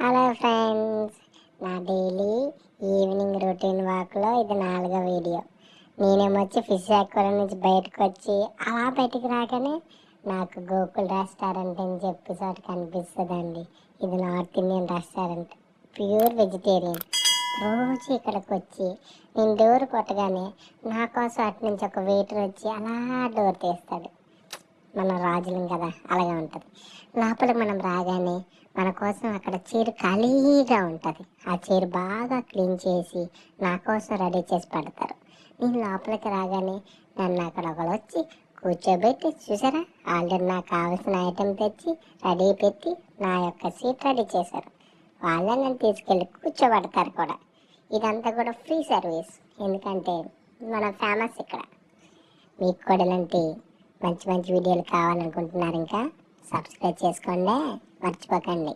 Hello friends, నా daily evening routine వాక్లో ఇది 4వ వీడియో. నేనేమొచ్చి ఫిష్ అక్వేరియం నుంచి బయటకు వచ్చి అలా బయటికి రాగానే నాకు గోకుల్ రెస్టారెంట్ అని చెప్పి చోట కనిపిస్తుందండి. ఇది north Indian restaurant, pure vegetarian. రోజు ఇక్కడికి వచ్చి నేను డోర్ కొట్టగానే నా కోసం అటు నుంచి ఒక వెయిటర్ వచ్చి అలా డోర్ తీస్తాడు. మనం రాజులం కదా, అలాగే ఉంటుంది. లోపలికి మనం రాగానే మన కోసం అక్కడ చైర్ ఖాళీగా ఉంటుంది. ఆ చైర్ బాగా క్లీన్ చేసి నా కోసం రెడీ చేసి పెడతారు. నేను లోపలికి రాగానే నన్ను అక్కడ ఒకరు వచ్చి కూర్చోబెట్టి, చూసారా, ఆల్రెడీ నాకు కావాల్సిన ఐటెం తెచ్చి రెడీ పెట్టి నా యొక్క సీట్ రెడీ చేశారు. వాళ్ళే నన్ను తీసుకెళ్ళి కూర్చోబెడతారు కూడా. ఇదంతా కూడా ఫ్రీ సర్వీస్, ఎందుకంటే మన ఫేమస్ ఇక్కడ. మీకు కూడా ఇలాంటి మంచి మంచి వీడియోలు కావాలనుకుంటున్నారు, ఇంకా సబ్స్క్రైబ్ చేసుకోండి, మర్చిపోకండి.